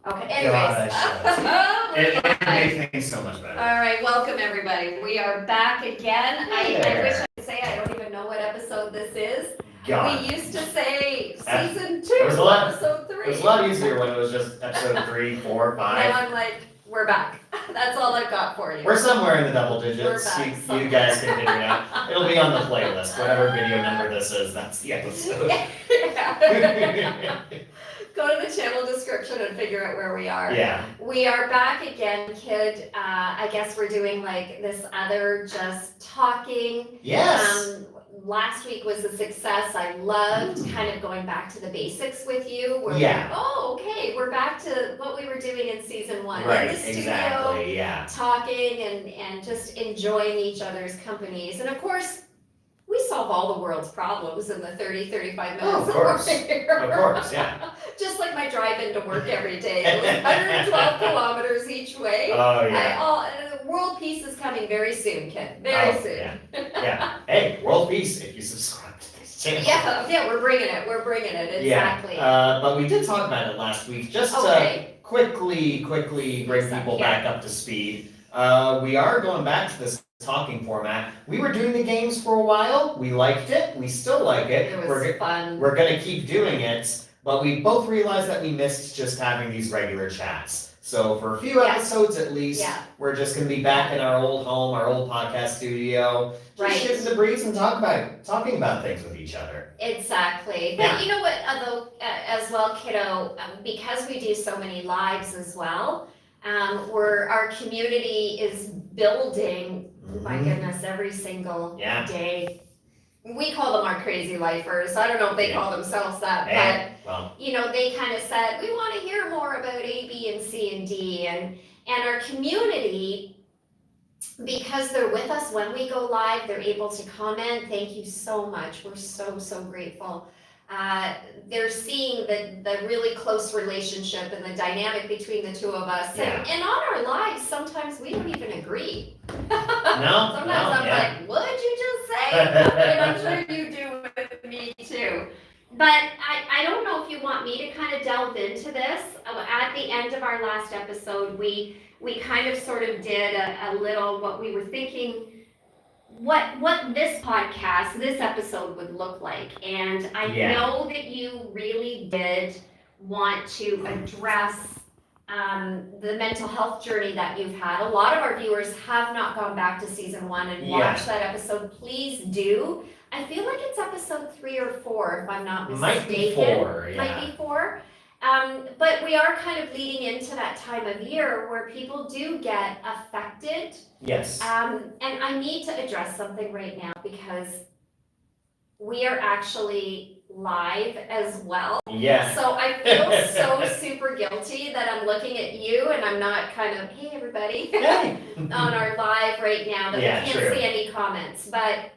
Okay, anyways. It made things so much better. All right, welcome everybody. We are back again. I wish I could say I don't even know what episode this is. God. We used to say season It 2, was a lot- episode 3. It was a lot easier when it was just episode 3, 4, 5. Now I'm like, we're back. That's all I've got for you. We're somewhere in the double digits. We're back You somewhere. guys can figure it out. It'll be on the playlist. Whatever video number this is, that's the episode. Yeah. Go to the channel description and figure out where we are. Yeah. We are back again, kid. I guess we're doing like this other just talking. Yes. Last week was a success. I loved kind of going back to the basics with you. Where Yeah. Okay, we're back to what we were doing in season 1. Right, In the studio, exactly, yeah. talking and just enjoying each other's companies. And of course, we solve all the world's problems in the 30, 35 minutes Oh, of course. that we're here. Of course, yeah. Just like my drive into work every day, 112 kilometers each way. Oh, yeah. World peace is coming very soon, Ken. Very soon. Yeah. Yeah. Hey, world peace if you subscribe to this channel. Yeah, we're bringing it. We're bringing it. Exactly. Yeah. But we did talk about it last week. Just to quickly bring people back up to speed. We are going back to this talking format. We were doing the games for a while. We liked it. We still like it. It was fun. We're gonna keep doing it. But we both realized that we missed just having these regular chats. So for a few episodes at least, we're just gonna be back in our old home, our old podcast studio, just shooting the breeze and talking about things with each other. Exactly. But you know what, although as well, kiddo, because we do so many lives as well, our community is building. My goodness, every single day. We call them our crazy lifers. I don't know if they call themselves that, but you know, they kind of said, we want to hear more about A, B, and C, and D. And our community, because they're with us when we go live, they're able to comment. Thank you so much. We're so grateful. They're seeing the really close relationship and the dynamic between the two of us. Yeah. And on our lives, sometimes we don't even agree. No, Sometimes I'm like, what did you just say? And I'm sure you do with me too. But I don't know if you want me to kind of delve into this. At the end of our last episode, we kind of sort of did a little what we were thinking, what this podcast, this episode would look like. And I know that you really did want to address the mental health journey that you've had. A lot of our viewers have not gone back to season 1 and watched that episode. Please do. I feel like it's episode 3 or 4, if I'm not mistaken. Might be 4, Might be 4. But we are kind of leading into that time of year where people do get affected. Yes. And I need to address something right now because we are actually live as well. Yeah. So I feel so super guilty that I'm looking at you and I'm not kind of, hey everybody, on our live right now that we can't see any comments. But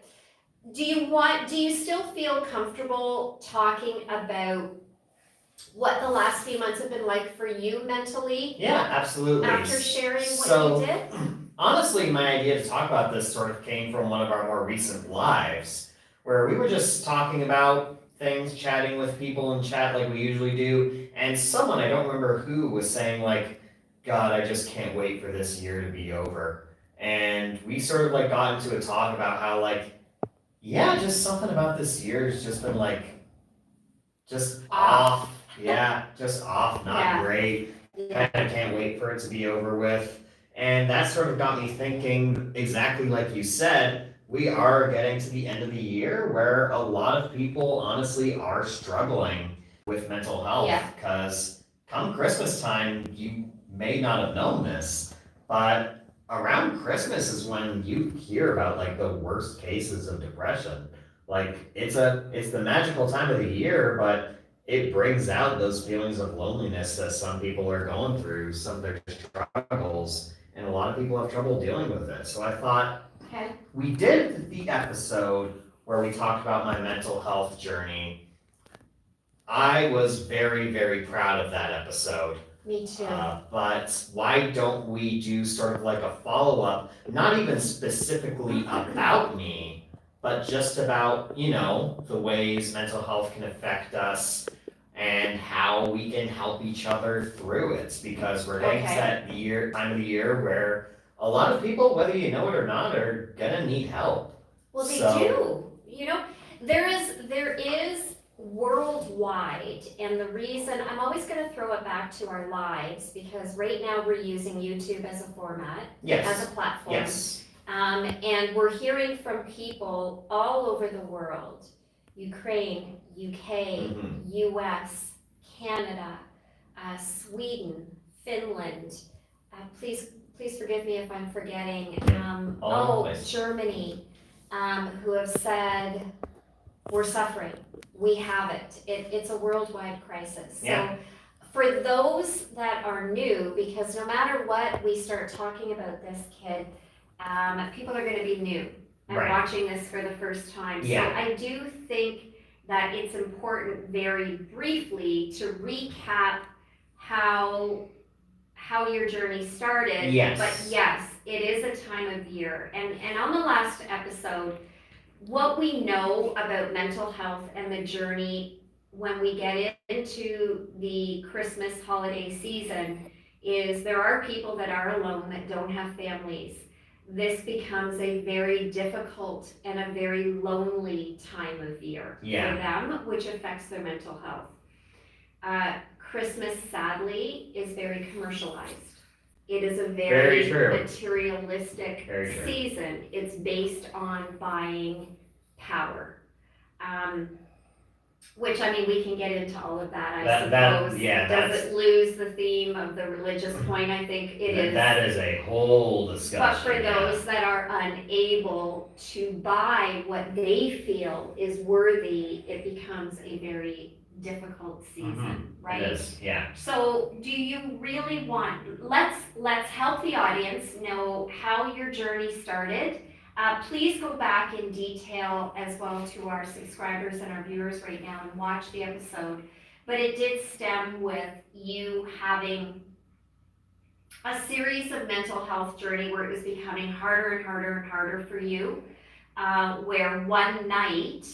do you still feel comfortable talking about what the last few months have been like for you mentally? Yeah, absolutely. After sharing what you did? Honestly, my idea to talk about this sort of came from one of our more recent lives, where we were just talking about things, chatting with people in chat like we usually do, and someone, I don't remember who, was saying like, God, I just can't wait for this year to be over. And we sort of like got into a talk about how like, yeah, just something about this year has just been like, just off. Yeah, just off, not great. Kind of can't wait for it to be over with. And that sort of got me thinking, exactly like you said, we are getting to the end of the year where a lot of people honestly are struggling with mental health. Because come Christmas time, you may not have known this, but around Christmas is when you hear about like the worst cases of depression. Like it's the magical time of the year, but it brings out those feelings of loneliness that some people are going through, some of their struggles, and a lot of people have trouble dealing with it. So I thought, we did the episode where we talked about my mental health journey. I was very, very proud of that episode. Me too. But why don't we do sort of like a follow-up, not even specifically about me, but just about, you know, the ways mental health can affect us. and how we can help each other through it, because we're getting Okay. to that time of the year where a lot of people, whether you know it or not, are gonna need help. Well, they So- do, there is worldwide, and the reason, I'm always gonna throw it back to our lives, because right now we're using YouTube as a format, as Yes, a platform. yes, And we're hearing from people all over the world, Ukraine, UK, Mhm. US, Canada, Sweden, Finland, please forgive me if I'm forgetting, All over the place. Germany, who have said, we're suffering, we have it, it's a worldwide crisis. Yeah. So for those that are new, because no matter what we start talking about this, kid, people are gonna be new and Right. watching this for the first time. Yeah. So I do think that it's important, very briefly, to recap how your journey started. Yes. But yes, it is a time of year. And on the last episode, what we know about mental health and the journey when we get into the Christmas holiday season is there are people that are alone that don't have families. This becomes a very difficult and a very lonely time of year for them, which affects their mental health. Christmas, sadly, is very commercialized. It is a Very true. materialistic Very true. season. It's based on buying power. Which, I mean, we can get into all of that, I suppose. Does it lose the theme of the religious point? I think it is. That is a whole discussion. But for those that are unable to buy what they feel is worthy, it becomes a very difficult season, right? It is, yeah. So do you really want, let's help the audience know how your journey started. Please go back in detail as well to our subscribers and our viewers right now and watch the episode. But it did stem with you having a series of mental health journey where it was becoming harder and harder and harder for you, where one night,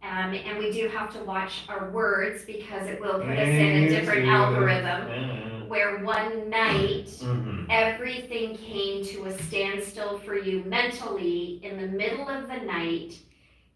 and we do have to watch our words because it will put us in a different algorithm, where one night everything came to a standstill for you mentally. In the middle of the night,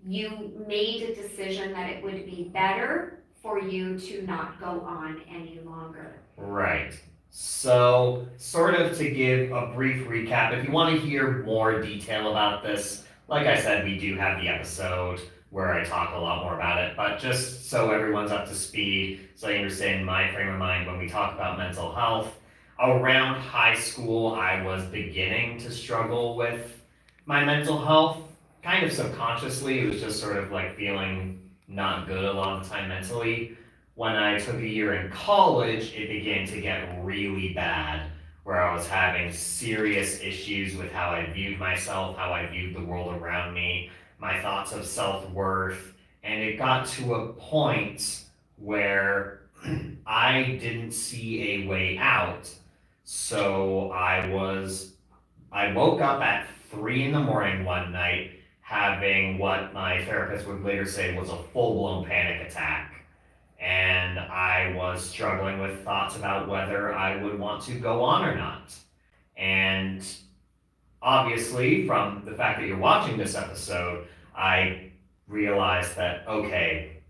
you made a decision that it would be better for you to not go on any longer. Right. So, sort of to give a brief recap, if you want to hear more detail about this, like I said, we do have the episode where I talk a lot more about it, but just so everyone's up to speed, so you understand my frame of mind when we talk about mental health. Around high school, I was beginning to struggle with my mental health, kind of subconsciously. It was just sort of like feeling not good a lot of the time mentally. When I took a year in college, it began to get really bad, where I was having serious issues with how I viewed myself, how I viewed the world around me, my thoughts of self-worth, and it got to a point where I didn't see a way out. So I woke up at 3 a.m. one night having what my therapist would later say was a full-blown panic attack. And I was struggling with thoughts about whether I would want to go on or not. And obviously, from the fact that you're watching this episode, I realized that, okay,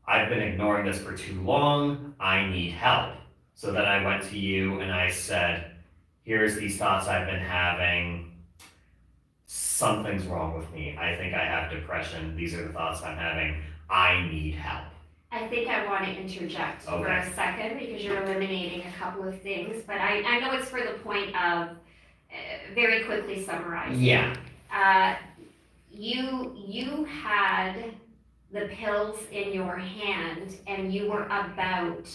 I've been ignoring this for too long, I need help. So then I went to you and I said, here's these thoughts I've been having, something's wrong with me. I think I have depression, these are the thoughts I'm having, I need help. I think I want to interject for a second because you're eliminating a couple of things, but I know it's for the point of very quickly summarizing. Yeah. You had the pills in your hand and you were about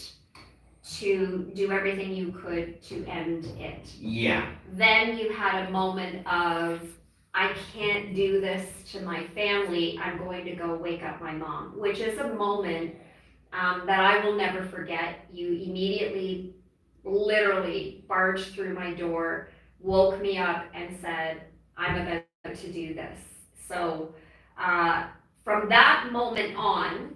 to do everything you could to end it. Yeah. Then you had a moment of, I can't do this to my family, I'm going to go wake up my mom, which is a moment that I will never forget. You immediately, literally barged through my door, woke me up and said, I'm about to do this. So from that moment on,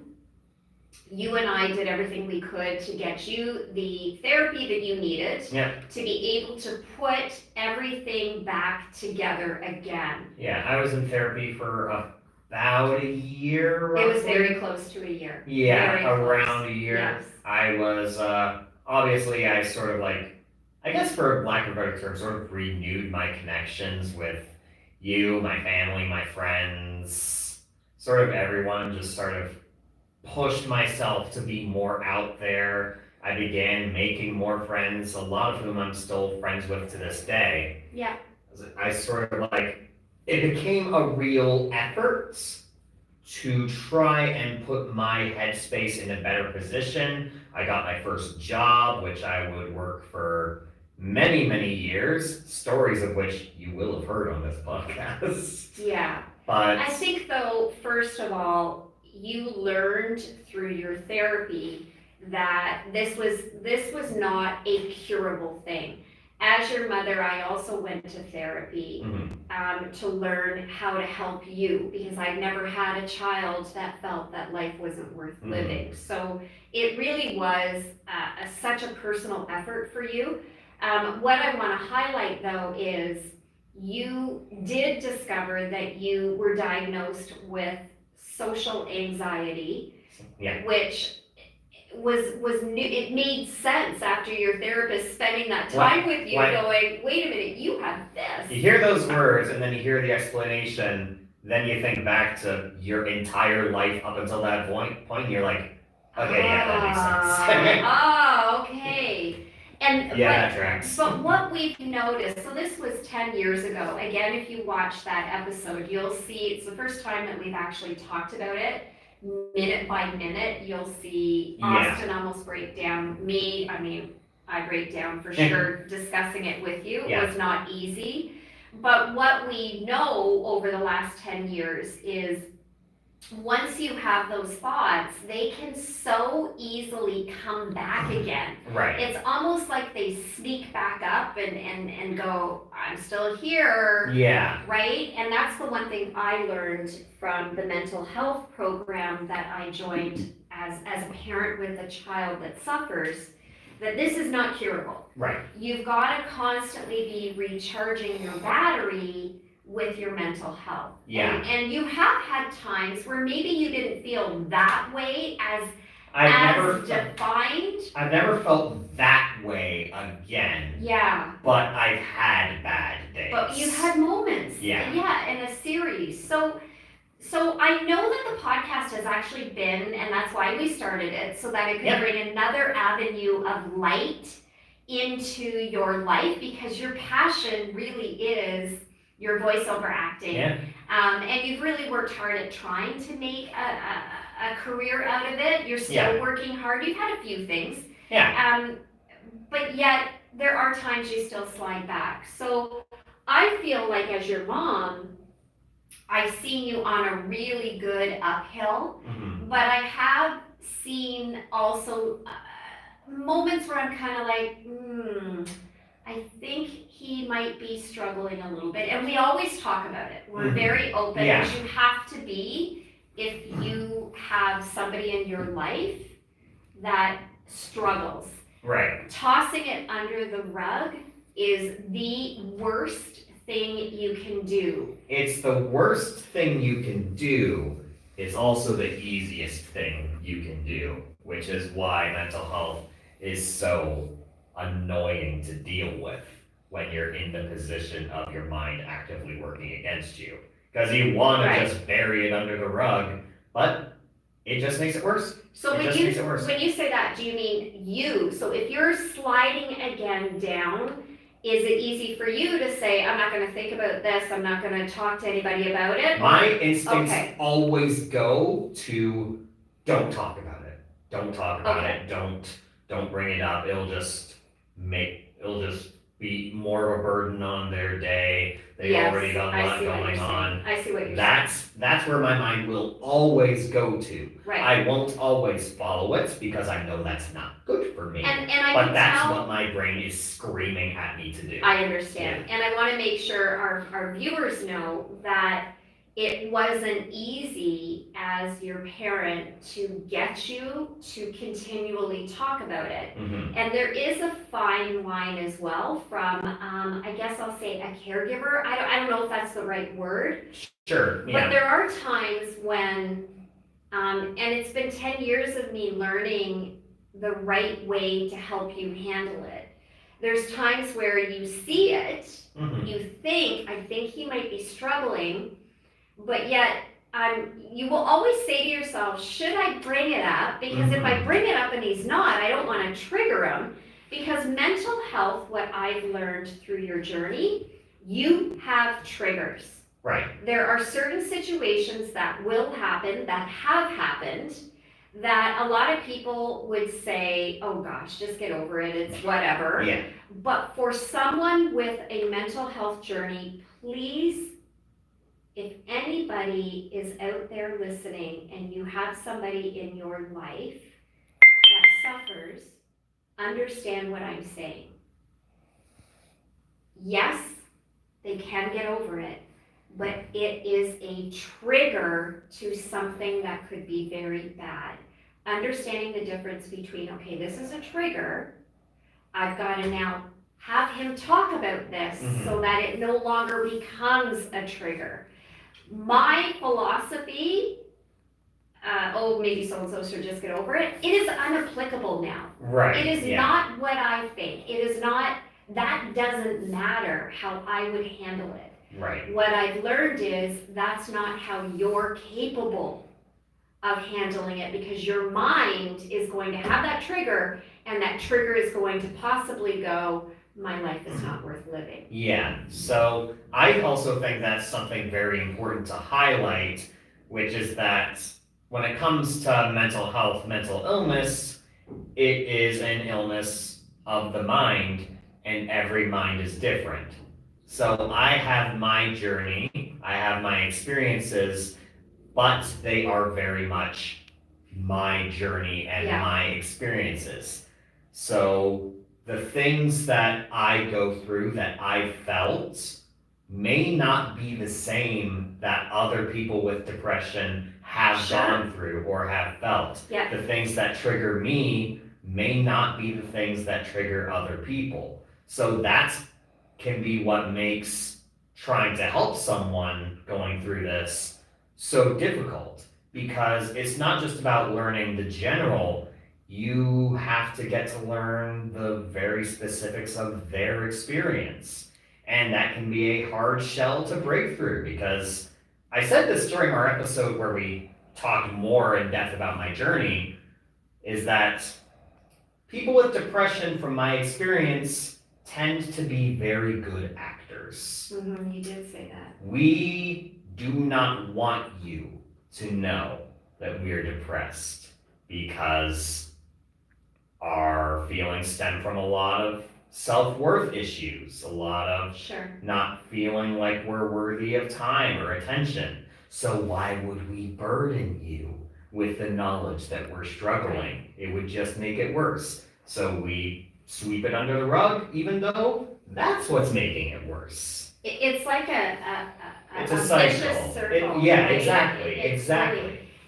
you and I did everything we could to get you the therapy that you needed. Yeah. To be able to put everything back together again. Yeah, I was in therapy for about a year, It was roughly. very close to a year. Yeah, Very close. around a year. Yes. I was, obviously, I sort of like, I guess for lack of a better term, sort of renewed my connections with you, my family, my friends, sort of everyone, just sort of pushed myself to be more out there. I began making more friends, a lot of whom I'm still friends with to this day. Yeah. I sort of like, it became a real effort to try and put my headspace in a better position. I got my first job, which I would work for many, many years, stories of which you will have heard on this podcast. Yeah. But I think though, first of all, you learned through your therapy that this was not a curable thing. As your mother, I also went to therapy to learn how to help you because I've never had a child that felt that life wasn't worth living. So it really was such a personal effort for you. What I want to highlight though is you did discover that you were diagnosed with social anxiety, Yeah. which was new. It made sense after your therapist spending that time with you going, wait a minute, you have this. You hear those words and then you hear the explanation, then you think back to your entire life up until that point and you're like, okay, yeah, that makes sense. Oh, okay. And yeah, that tracks. But what we've noticed, so this was 10 years ago. Again, if you watch that episode, you'll see it's the first time that we've actually talked about it. Minute by minute, you'll see Austin almost break down. I break down for sure. Discussing it with you was not easy. But what we know over the last 10 years is once you have those thoughts, they can so easily come back again. Right. It's almost like they sneak back up and go, I'm still here. Yeah. Right? And that's the one thing I learned from the mental health program that I joined as a parent with a child that suffers, that this is not curable. Right. You've got to constantly be recharging your battery with your mental health. Yeah. And you have had times where maybe you didn't feel that way as defined. I've never felt that way again. Yeah. But I've had bad days. But you've had moments. Yeah. Yeah, in a series. So I know that the podcast has actually been, and that's why we started it, so that it could bring another avenue of light into your life because your passion really is your voiceover acting. Yeah. And you've really worked hard at trying to make a career out of it. You're still working hard. You've had a few things. Yeah. But yet there are times you still slide back. So I feel like as your mom, I've seen you on a really good uphill, but I have seen also moments where I'm kind of like, I think he might be struggling a little bit. And we always talk about it. We're very open, as you have to be if you have somebody in your life that struggles. Right. Tossing it under the rug is the worst thing you can do. It's the worst thing you can do. It's also the easiest thing you can do, which is why mental health is so annoying to deal with when you're in the position of your mind actively working against you. Because you want to just bury it under the rug, but it just makes it worse. So when you say that, do you mean you? So if you're sliding again down, is it easy for you to say, I'm not going to think about this, I'm not going to talk to anybody about it? My instincts always go to don't talk about it. Don't talk about it. Don't bring it up. It'll just be more of a burden on their day. They've already got a lot going on. I see what you're saying. That's where my mind will always go to. Right. I won't always follow it because I know that's not good for me. But that's what my brain is screaming at me to do. I understand. And I want to make sure our viewers know that it wasn't easy as your parent to get you to continually talk about it. Mhm. And there is a fine line as well from, I guess I'll say a caregiver. I don't know if that's the right word, Sure, but yeah. there are times when, and it's been 10 years of me learning the right way to help you handle it. There's times where you see it, Mhm. you think, I think he might be struggling, but yet you will always say to yourself, should I bring it up? Because if I Mhm. bring it up and he's not, I don't want to trigger him. Because mental health, what I've learned through your journey, you have triggers. Right. There are certain situations that will happen, that have happened, that a lot of people would say, oh gosh, just get over it, it's whatever. Yeah. But for someone with a mental health journey, please, if anybody is out there listening and you have somebody in your life that suffers, understand what I'm saying. Yes, they can get over it, but it is a trigger to something that could be very bad. Understanding the difference between, okay, this is a trigger, I've got to now have him talk about this so that it no longer becomes a trigger. My philosophy, oh, maybe so-and-so should just get over it, it is unapplicable now. Right. It is yeah. not what I think. It is not, that doesn't matter how I would handle it. Right. What I've learned is that's not how you're capable of handling it, because your mind is going to have that trigger, and that trigger is going to possibly go, my life is not worth living. Yeah, so I also think that's something very important to highlight, which is that when it comes to mental health, mental illness, it is an illness of the mind, and every mind is different. So I have my journey, I have my experiences, but they are very much my journey and Yeah. my experiences. So the things that I go through that I felt may not be the same that other people with depression have Sure. gone through or have felt. Yeah. The things that trigger me may not be the things that trigger other people. So that can be what makes trying to help someone going through this so difficult, because it's not just about learning the general, you have to get to learn the very specifics of their experience. And that can be a hard shell to break through, because I said this during our episode where we talked more in depth about my journey, is that people with depression, from my experience, tend to be very good actors. Mm-hmm, you did say that. We do not want you to know that we're depressed, because our feelings stem from a lot of self-worth issues, a lot of Sure. not feeling like we're worthy of time or attention. So why would we burden you with the knowledge that we're struggling? It would just make it worse. So we sweep it under the rug, even though that's what's making it worse. It's like It's a vicious cycle. circle. Yeah, right? exactly, It's exactly.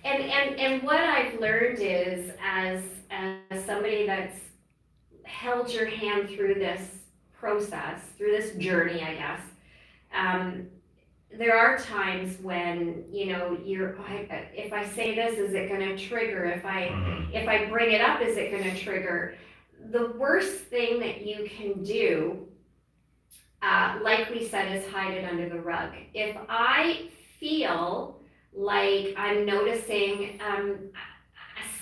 really- and what I've learned is, as somebody that's held your hand through this process, through this journey, I guess, there are times when, you know, if I say this, is it gonna trigger? If I bring it up, is it gonna trigger? The worst thing that you can do, like we said, is hide it under the rug. If I feel like I'm noticing a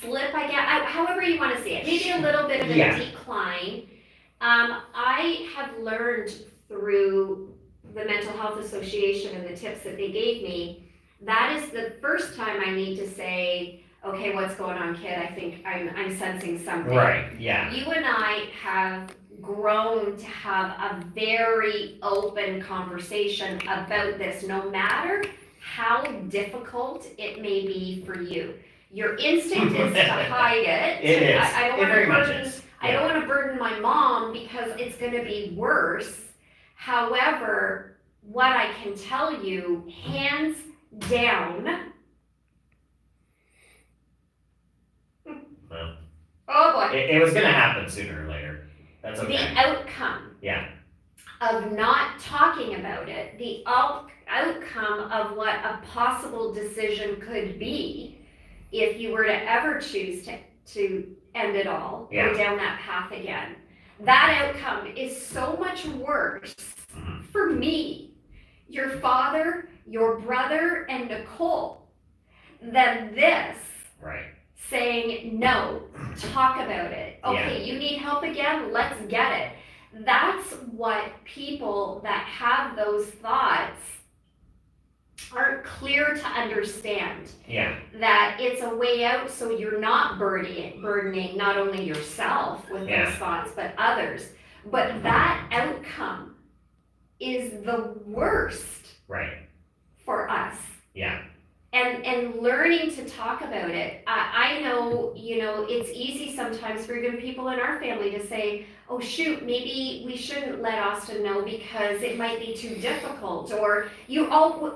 slip, I guess, however you want to see it, maybe a little bit of a Yeah. decline, I have learned through the Mental Health Association and the tips that they gave me, that is the first time I need to say, okay, what's going on, kid? I think I'm sensing something. Right, yeah. You and I have grown to have a very open conversation about this, no matter how difficult it may be for you. Your instinct is to hide it. It is. I don't It want very to much burden. is. I don't want to burden my mom because it's going to be worse. However, what I can tell you, hands down. Well, Oh boy. it was gonna happen sooner or later. That's okay. The outcome. Yeah. Of not talking about it, the outcome of what a possible decision could be if you were to ever choose to end it all, Yeah. go down that path again. That outcome is so much worse Mhm. for me, your father, your brother, and Nicole than this Right. saying, no, talk about it. Okay, you need help again? Let's get it. That's what people that have those thoughts aren't clear to understand. Yeah. That it's a way out so you're not burdening not only yourself with those thoughts, but others. But that outcome is the worst Right. for us. Yeah. And learning to talk about it. I know, it's easy sometimes for even people in our family to say, oh shoot, maybe we shouldn't let Austin know because it might be too difficult, or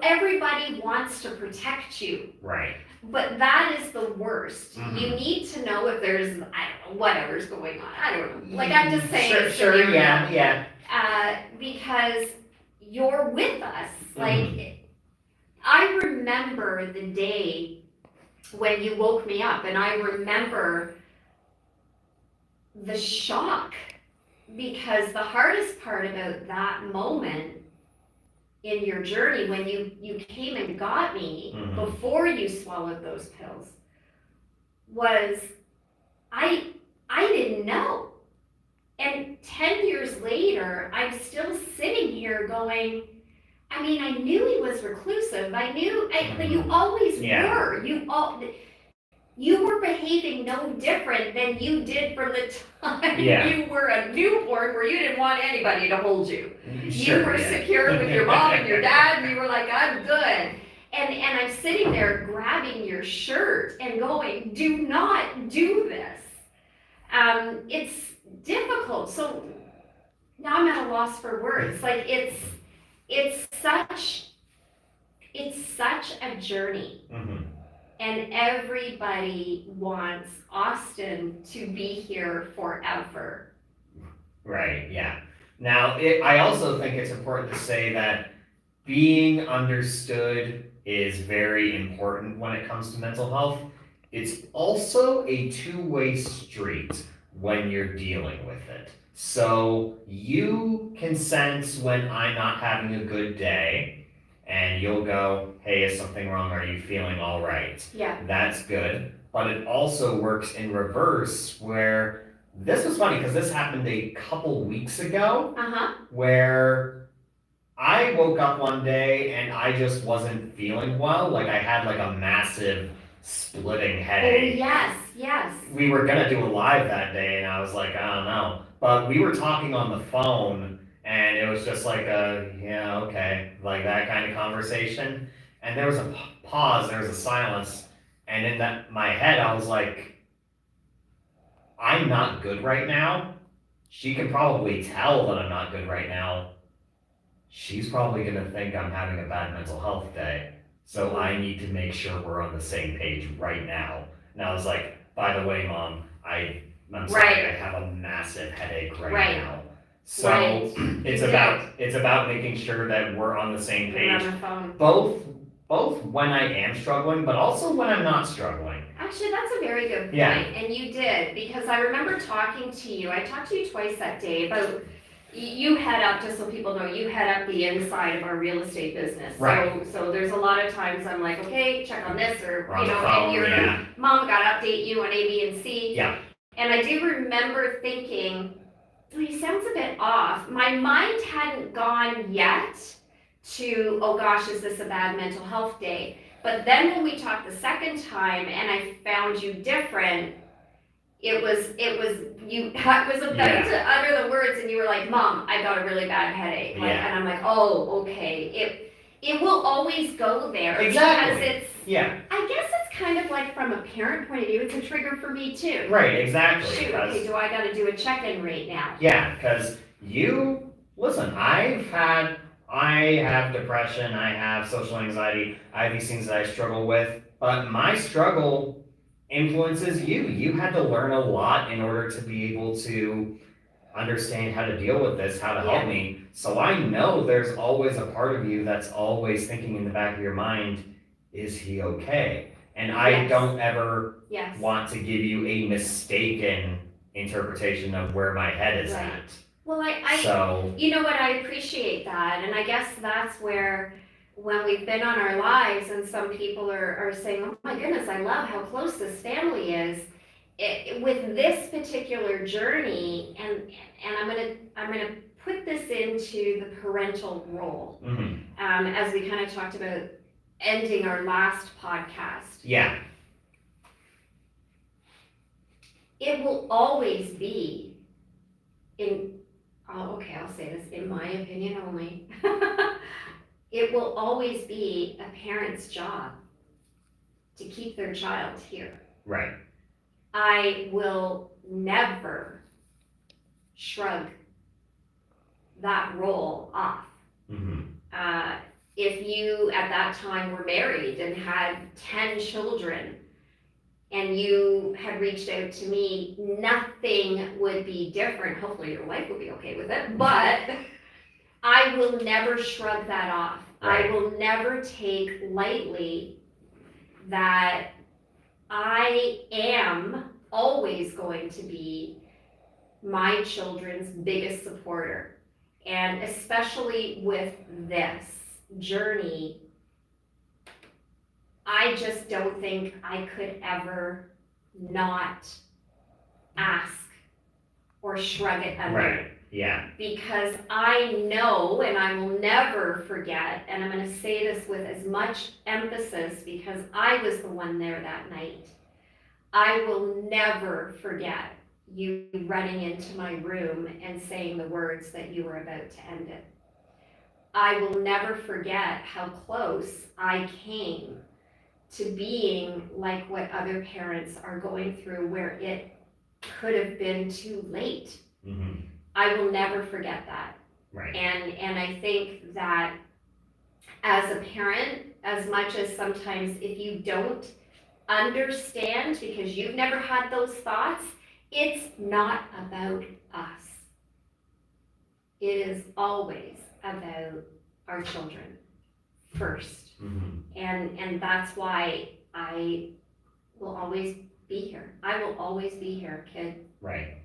everybody wants to protect you. Right. But that is the worst. Mhm. You need to know if there's, I don't know, whatever's going on. I don't know. Like I'm just saying. Sure, yeah. Because you're with us. Like, I remember the day when you woke me up, and I remember the shock, because the hardest part about that moment in your journey when you came and got me before you swallowed those pills was I didn't know. And 10 years later, I'm still sitting here going, I mean, I knew he was reclusive. I knew, but you always were. You were behaving no different than you did from the time you were a newborn, where you didn't want anybody to hold you. Sure, you were secure with your mom and your dad, and you were like, I'm good. And I'm sitting there grabbing your shirt and going, do not do this. It's difficult. So now I'm at a loss for words. Like it's such a journey. And everybody wants Austin to be here forever. Right, yeah. Now, I also think it's important to say that being understood is very important when it comes to mental health. It's also a two-way street when you're dealing with it. So you can sense when I'm not having a good day, and you'll go, hey, is something wrong? Are you feeling all right? Yeah. That's good. But it also works in reverse, where this was funny because this happened a couple weeks ago, where I woke up one day and I just wasn't feeling well. Like I had like a massive splitting headache. Oh, yes. We were gonna do a live that day, and I was like, I don't know. But we were talking on the phone, and it was just like yeah, okay, like that kind of conversation. And there was a pause, there was a silence, and in my head, I was like, I'm not good right now. She can probably tell that I'm not good right now. She's probably gonna think I'm having a bad mental health day. So I need to make sure we're on the same page right now. And I was like, by the way, Mom, I'm sorry, I have a massive headache right now. So it's about making sure that we're on the same page. On the phone. Both when I am struggling, but also when I'm not struggling. Actually, that's a very good point. Yeah. And you did, because I remember talking to you. I talked to you twice that day about, you head up, just so people know, you head up the inside of our real estate business. Right. So there's a lot of times I'm like, okay, check on this, or, We're on the phone, and your mom got to update you on A, B, and C. Yeah. And I do remember thinking, he sounds a bit off. My mind hadn't gone yet to, oh gosh, is this a bad mental health day? But then when we talked the second time and I found you different, I was about to utter the words, and you were like, Mom, I got a really bad headache. And I'm like, oh, okay. It will always go there. Exactly. Because I guess it's kind of like, from a parent point of view, it's a trigger for me too. Right, exactly. Shoot, okay, do I gotta do a check-in right now? Yeah, because listen, I've had I have depression, I have social anxiety, I have these things that I struggle with, but my struggle influences you. You had to learn a lot in order to be able to understand how to deal with this, how to help Yeah. me. So I know there's always a part of you that's always thinking in the back of your mind, is he okay? And I Yes. don't ever Yes. want to give you a mistaken interpretation of where my head is Right. at. Well, I So, you know what, I appreciate that, and I guess that's where, when we've been on our lives and some people are saying, oh my goodness, I love how close this family is. With this particular journey, and I'm gonna put this into the parental role, mhm, as we kind of talked about ending our last podcast. yeah, It will always be I'll say this in my opinion only. It will always be a parent's job to keep their child here. right, I will never shrug that role off. mhm, If you at that time were married and had 10 children and you had reached out to me, nothing would be different. Hopefully your wife will be okay with it, but I will never shrug that off. Right. I will never take lightly that I am always going to be my children's biggest supporter. And especially with this journey, I just don't think I could ever not ask or shrug it under. right, yeah, Because I know, and I will never forget, and I'm going to say this with as much emphasis because I was the one there that night. I will never forget you running into my room and saying the words that you were about to end it. I will never forget how close I came to being like what other parents are going through, where it could have been too late. mhm, I will never forget that. right, And I think that as a parent, as much as sometimes if you don't understand because you've never had those thoughts, it's not about us. It is always about our children first. mhm, And that's why I will always be here. I will always be here, kid. right.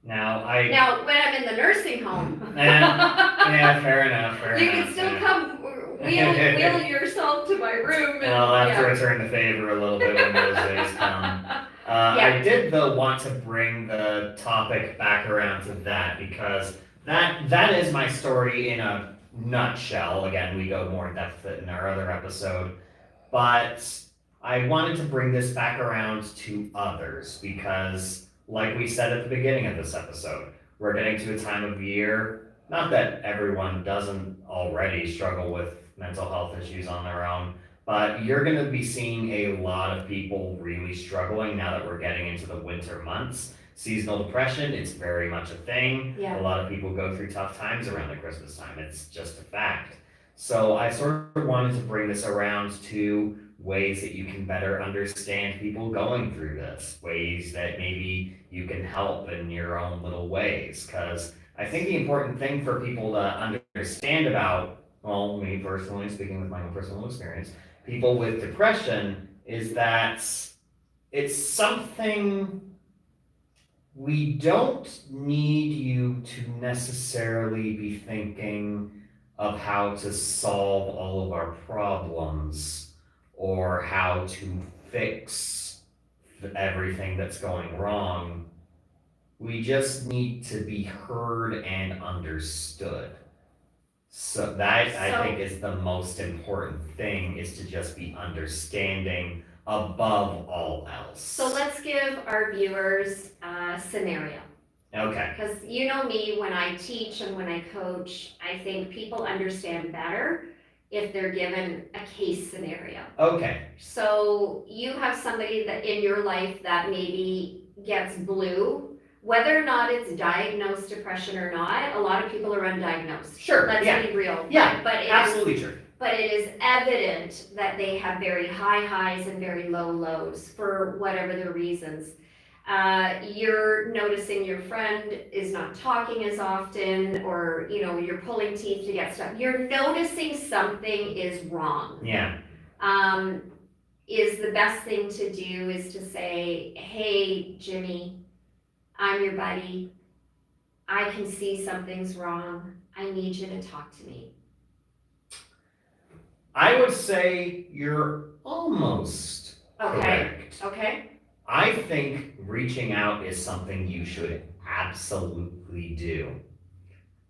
Now, I, Now, when I'm in the nursing home. yeah, fair enough, fair You enough. can still yeah. come wheel yourself to my room and. Well, I'll have to yeah. return the favor a little bit when those days come. I did though want to bring the topic back around to that because that is my story in a nutshell. Again, we go more in depth in our other episode, but I wanted to bring this back around to others because, like we said at the beginning of this episode, we're getting to a time of year, not that everyone doesn't already struggle with mental health issues on their own, but you're going to be seeing a lot of people really struggling now that we're getting into the winter months. Seasonal depression, it's very much a thing. Yeah. A lot of people go through tough times around the Christmas time. It's just a fact. So I sort of wanted to bring this around to ways that you can better understand people going through this, ways that maybe you can help in your own little ways. Because I think the important thing for people to understand about, well, me personally, speaking with my own personal experience, people with depression is that it's something we don't need you to necessarily be thinking of how to solve all of our problems or how to fix everything that's going wrong. We just need to be heard and understood. So that I think is the most important thing, is to just be understanding above all else. So let's give our viewers a scenario. Okay. Because you know me, when I teach and when I coach, I think people understand better if they're given a case scenario. Okay. So you have somebody that in your life that maybe gets blue Whether or not it's diagnosed depression or not, a lot of people are undiagnosed. Sure, Let's yeah. be real. Yeah, But absolutely true. but it is evident that they have very high highs and very low lows for whatever the reasons. You're noticing your friend is not talking as often, or, you know, you're pulling teeth to get stuff. You're noticing something is wrong. Yeah, Is the best thing to do is to say, hey, Jimmy, I'm your buddy. I can see something's wrong. I need you to talk to me. I would say you're almost Okay, correct. okay, I think reaching out is something you should absolutely do.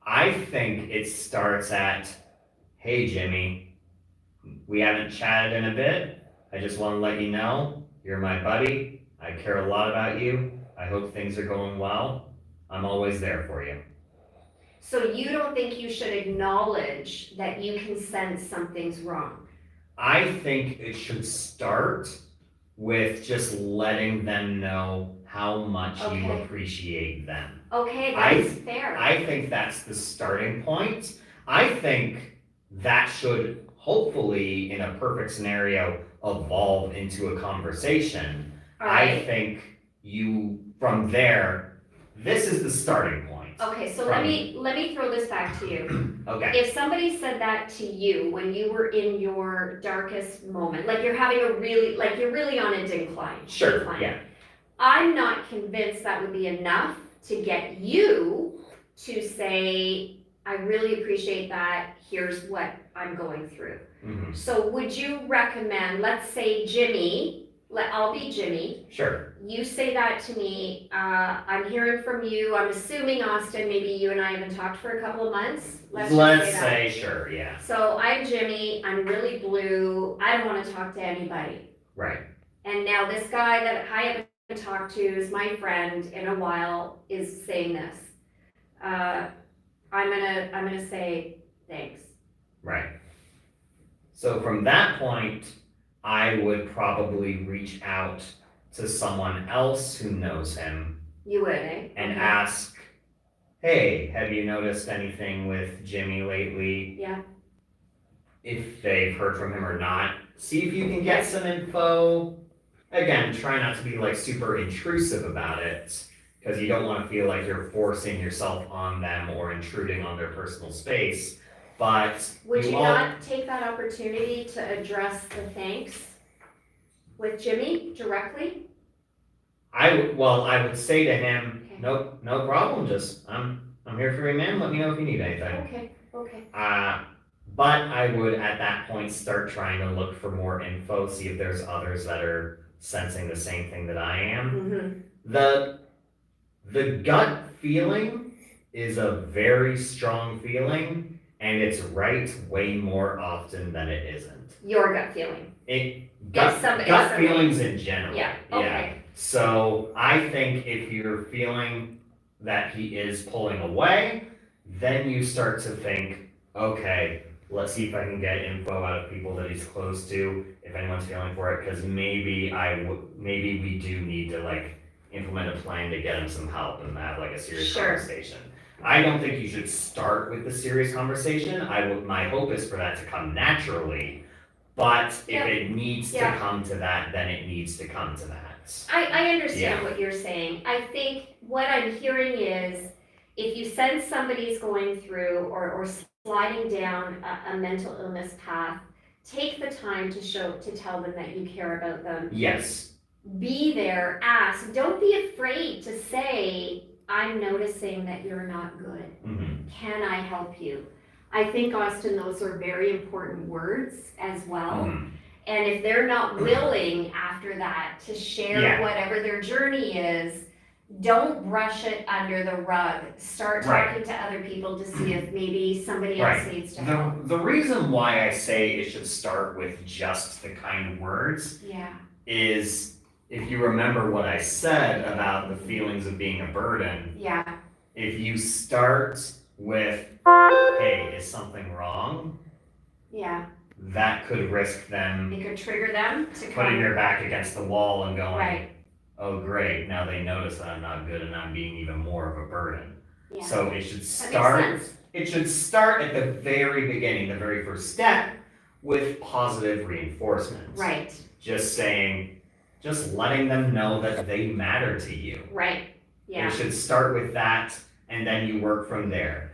I think it starts at, hey Jimmy, we haven't chatted in a bit. I just want to let you know, you're my buddy. I care a lot about you. I hope things are going well. I'm always there for you. so you don't think you should acknowledge that you can sense something's wrong? I think it should start with just letting them know how much you Okay. appreciate them. Okay, I- that's fair. I think that's the starting point. I think that should hopefully, in a perfect scenario, evolve into a conversation. All I right, think you, from there, this is the starting point. okay, so let me throw this back to you. Okay, If somebody said that to you when you were in your darkest moment, like you're having you're really on a decline. sure, yeah, I'm not convinced that would be enough to get you to say, I really appreciate that, here's what I'm going through. mhm, So would you recommend, let's say Jimmy, I'll be Jimmy, sure, you say that to me, I'm hearing from you, I'm assuming Austin, maybe you and I haven't talked for a couple of months, let's let's just say that. say, sure, yeah, So I'm Jimmy, I'm really blue, I don't wanna talk to anybody. right, And now this guy that I haven't talked to, is my friend in a while, is saying this. I'm gonna say thanks. right. So from that point, I would probably reach out to someone else who knows him You would, eh? and Okay. ask, hey, have you noticed anything with Jimmy lately? Yeah, If they've heard from him or not. See if you can get some info. Again, try not to be like super intrusive about it, because you don't want to feel like you're forcing yourself on them or intruding on their personal space. But would you all- not take that opportunity to address the thanks with Jimmy directly? I would say to him, Okay. nope, no problem. Just I'm here for you, man. Let me know if you need anything. Okay, But I would at that point start trying to look for more info, see if there's others that are sensing the same thing that I am. The gut feeling is a very strong feeling, and it's right way more often than it isn't. your gut feeling, Gut somebody- feelings in general. yeah, okay, So I think if you're feeling that he is pulling away, then you start to think, okay, let's see if I can get info out of people that he's close to, if anyone's feeling for it, because maybe we do need to like implement a plan to get him some help and have like a serious Sure. conversation. I don't think you should start with the serious conversation. My hope is for that to come naturally, but if Yeah. it needs to Yeah. come to that, then it needs to come to that. I understand Yeah. what you're saying. I think what I'm hearing is, if you sense somebody's going through or sliding down a mental illness path, take the time to tell them that you care about them. Yes, Be there, ask, don't be afraid to say, I'm noticing that you're not good. mhm, Can I help you? I think, Austin, those are very important words as well. mhm. And if they're not willing after that to share Yeah. whatever their journey is, don't brush it under the rug. Start Right. talking to other people to see if maybe somebody else Right. needs to help. The reason why I say it should start with just the kind words Yeah, is if you remember what I said about the feelings of being a burden, yeah, if you start with, hey, is something wrong? yeah. That could risk them It could trigger them to putting come. their back against the wall and going, Right, oh great, now they notice that I'm not good and I'm being even more of a burden. Yeah. So it should That start, makes sense. it should start at the very beginning, the very first step with positive reinforcement. Right, Just letting them know that they matter to you. right, yeah, It should start with that and then you work from there.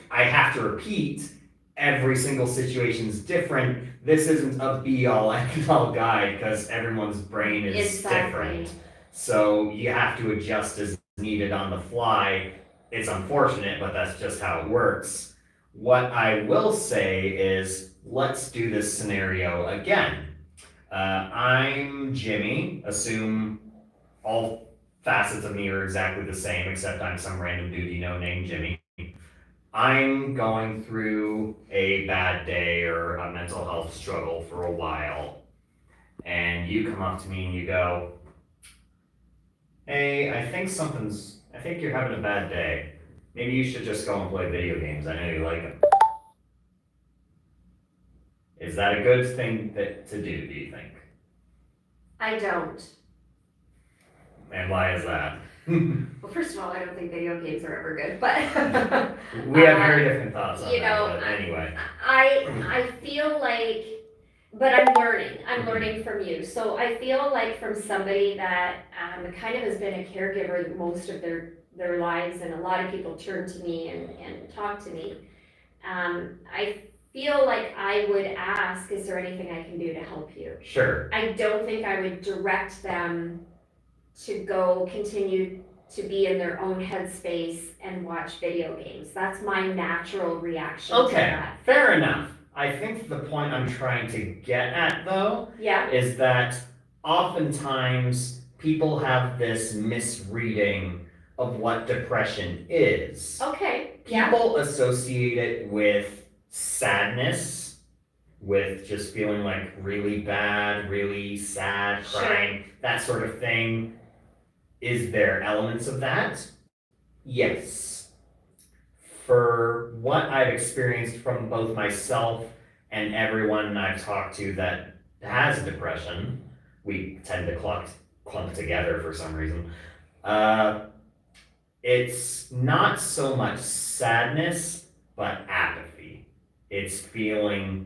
I have to repeat, every single situation's different. This isn't a be-all, end-all guide because everyone's brain is different. exactly. So you have to adjust as needed on the fly. It's unfortunate, but that's just how it works. What I will say is, let's do this scenario again. I'm Jimmy, assume all facets of me are exactly the same, except I'm some random dude you know named Jimmy. I'm going through a bad day or a mental health struggle for a while, and you come up to me and you go, hey, I think you're having a bad day. Maybe you should just go and play video games. I know you like them. Is that a good thing to do you think? I don't. And why is that? Well, first of all, I don't think video games are ever good, but We have very different thoughts on you that, know, but anyway. I feel like, but I'm learning from you. So I feel like from somebody that kind of has been a caregiver most of their lives, and a lot of people turn to me and talk to me. I feel like I would ask, is there anything I can do to help you? Sure. I don't think I would direct them to go continue to be in their own headspace and watch video games. That's my natural reaction to Okay, that. fair enough. I think the point I'm trying to get at though Yeah, is that oftentimes people have this misreading of what depression is. okay, yeah, People associate it with sadness, with just feeling like really bad, really sad, Sure. crying, that sort of thing. Is there elements of that? Yes. For what I've experienced from both myself and everyone I've talked to that has depression, we tend to clump together for some reason. It's not so much sadness, but apathy. It's feeling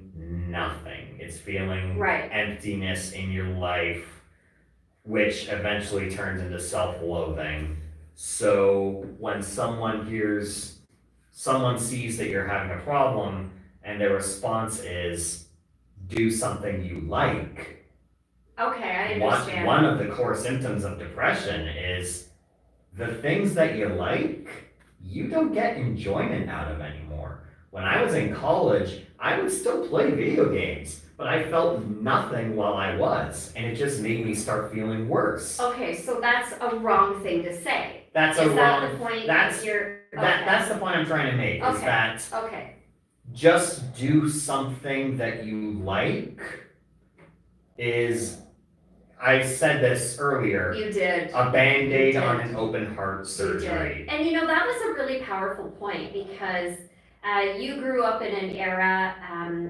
nothing. It's feeling right, emptiness in your life, which eventually turns into self-loathing. So when someone sees that you're having a problem and their response is, do something you like. okay, I understand. One of the core symptoms of depression is the things that you like, you don't get enjoyment out of anymore. When I was in college, I would still play video games, but I felt nothing while I was, and it just made me start feeling worse. Okay, so that's a wrong thing to say. That's Is a that wrong, the point that's- that you're, that's the point I'm trying to make, is Okay. that okay, just do something that you like is, I said this earlier, you did. a Band-Aid You on did. an open heart You surgery. did. And you know, that was a really powerful point because you grew up in an era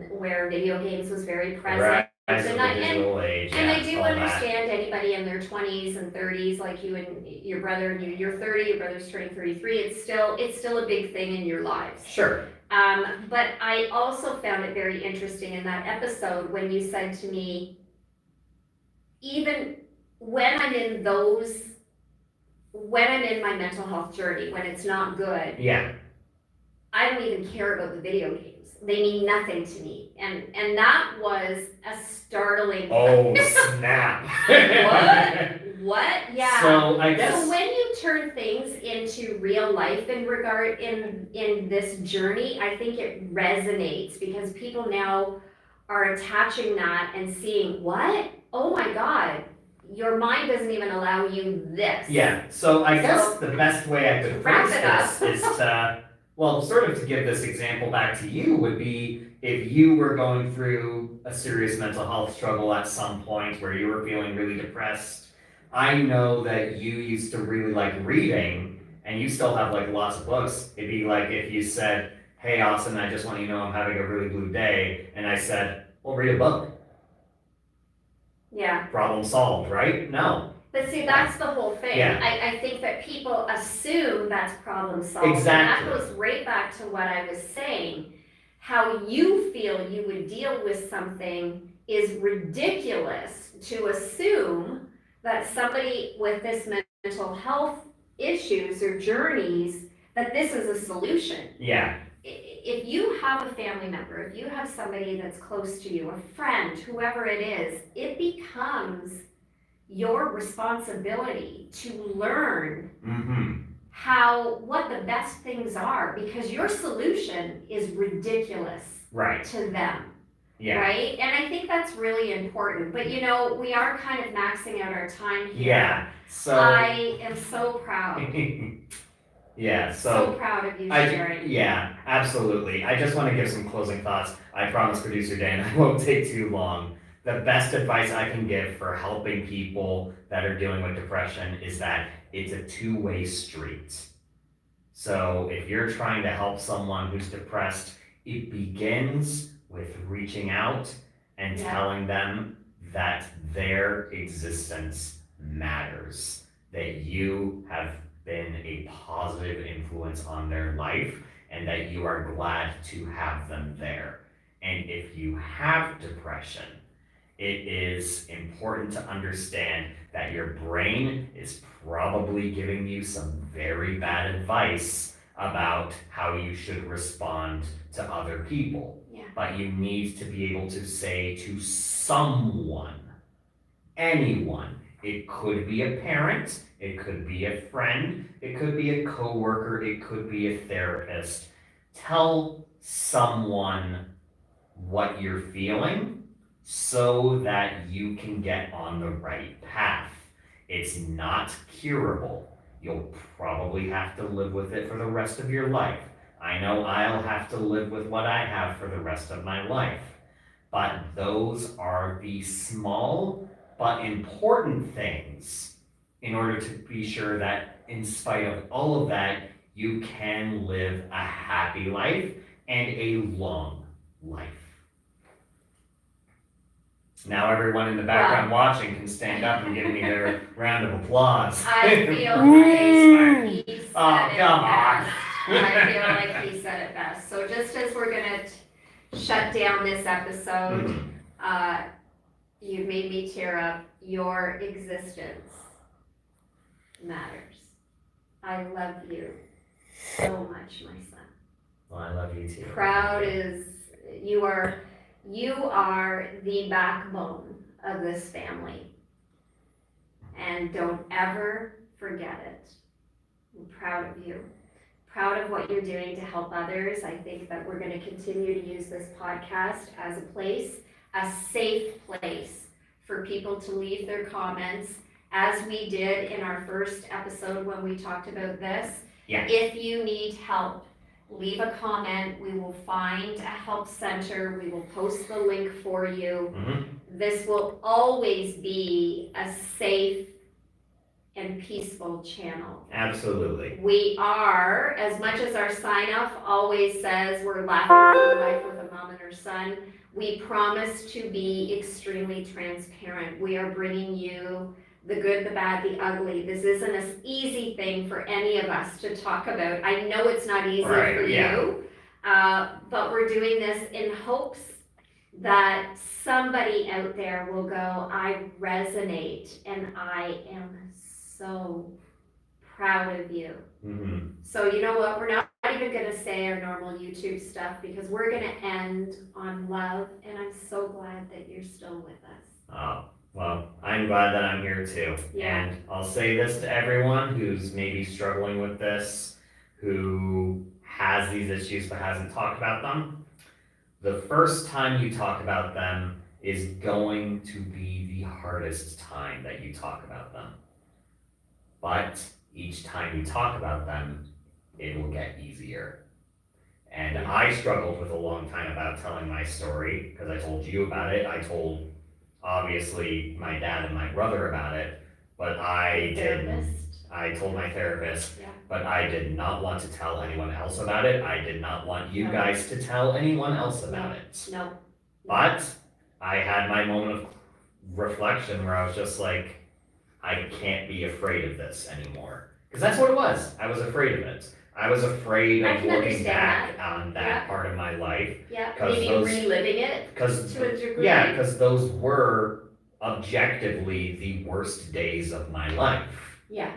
where video games was very present. Rise of And the I- digital age, And I yeah, do all that. understand anybody in their 20s and 30s, like you and your brother, and you're 30, your brother's turning 33, it's still a big thing in your lives. Sure, But I also found it very interesting in that episode when you said to me, even when I'm in my mental health journey, when it's not good, yeah, I don't even care about the video games. They mean nothing to me. And that was a startling. oh snap. What? Yeah. So I guess, So when you turn things into real life in this journey, I think it resonates because people now are attaching that and seeing, what? Oh my God, your mind doesn't even allow you this. yeah, so I guess So- the best way I could Wrap phrase it up. this is to, well, sort of to give this example back to you would be if you were going through a serious mental health struggle at some point where you were feeling really depressed. I know that you used to really like reading and you still have like lots of books. It'd be like if you said, hey Austin, I just want you to know I'm having a really blue day, and I said, well, read a book. Yeah. Problem solved, right? No. But see, that's the whole thing. Yeah. I think that people assume that's problem solved. Exactly. And that goes right back to what I was saying. How you feel you would deal with something is ridiculous to assume that somebody with this mental health issues or journeys, that this is a solution. Yeah, If you have a family member, if you have somebody that's close to you, a friend, whoever it is, it becomes your responsibility to learn what the best things are, because your solution is ridiculous right, to them, yeah, right? And I think that's really important, but we are kind of maxing out our time here. yeah, so. I am so proud, Yeah, so proud of you sharing. Yeah, absolutely. I just want to give some closing thoughts. I promise, Producer Dan, I won't take too long. The best advice I can give for helping people that are dealing with depression is that it's a two-way street. So if you're trying to help someone who's depressed, it begins with reaching out and telling them that their existence matters, that you have been a positive influence on their life, and that you are glad to have them there. And if you have depression, it is important to understand that your brain is probably giving you some very bad advice about how you should respond to other people. Yeah. But you need to be able to say to someone, anyone, it could be a parent, it could be a friend, it could be a coworker, it could be a therapist. Tell someone what you're feeling so that you can get on the right path. It's not curable. You'll probably have to live with it for the rest of your life. I know I'll have to live with what I have for the rest of my life. But those are the small but important things in order to be sure that in spite of all of that, you can live a happy life and a long life. Now everyone in the background watching can stand up and give me their round of applause. I feel like he said it come on. best. I feel like he said it best. So just as we're gonna shut down this episode, you made me tear up. Your existence matters. I love you so much, my son. Well, I love you too. Proud is, you are the backbone of this family. And don't ever forget it. I'm proud of you. Proud of what you're doing to help others. I think that we're going to continue to use this podcast as a safe place for people to leave their comments, as we did in our first episode when we talked about this. Yeah. If you need help, leave a comment. We will find a help center. We will post the link for you. This will always be a safe and peaceful channel. Absolutely. We are, as much as our sign off always says, we're laughing through life with a mom and her son, we promise to be extremely transparent. We are bringing you the good, the bad, the ugly. This isn't an easy thing for any of us to talk about. I know it's not easy for you, but we're doing this in hopes that somebody out there will go, I resonate, and I am so proud of you. So you know what, we're not even gonna say our normal YouTube stuff, because we're gonna end on love, and I'm so glad that you're still with us. Oh, well, I'm glad that I'm here too. Yeah. And I'll say this to everyone who's maybe struggling with this, who has these issues but hasn't talked about them. The first time you talk about them is going to be the hardest time that you talk about them. But each time you talk about them, it will get easier. And I struggled with a long time about telling my story, because I told you about it. I told, obviously, my dad and my brother about it, but I told my therapist, but I did not want to tell anyone else about it. I did not want you guys to tell anyone else about it. No. But I had my moment of reflection where I was just like, I can't be afraid of this anymore. Because that's what it was. I was afraid of it. I was afraid I of can looking understand back on that Yeah. part of my life. Yeah, 'Cause maybe those- reliving it Because to a degree. yeah, because those were objectively the worst days of my life. Yeah,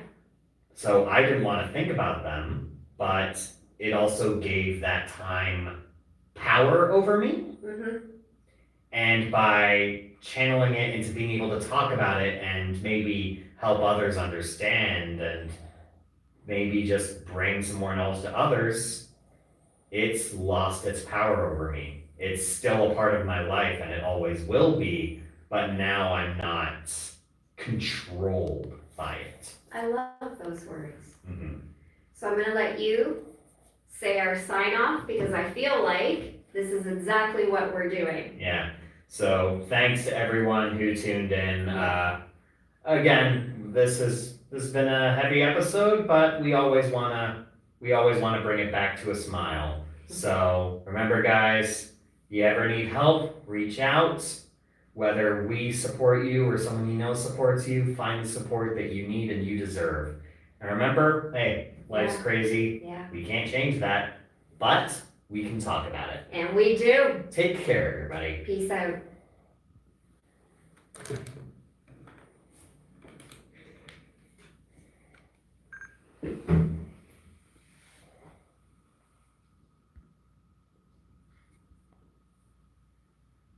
So I didn't want to think about them, but it also gave that time power over me. And by channeling it into being able to talk about it and maybe help others understand and maybe just bring some more knowledge to others, it's lost its power over me. It's still a part of my life and it always will be, but now I'm not controlled by it. I love those words. Mhm. So I'm gonna let you say our sign off because I feel like this is exactly what we're doing. Yeah. So thanks to everyone who tuned in. Again, this has been a heavy episode, but we always wanna bring it back to a smile. So remember, guys, you ever need help, reach out. Whether we support you or someone you know supports you, find the support that you need and you deserve. And remember, hey, life's Yeah. crazy. Yeah, We can't change that, but we can talk about it. and we do. Take care, everybody. Peace out.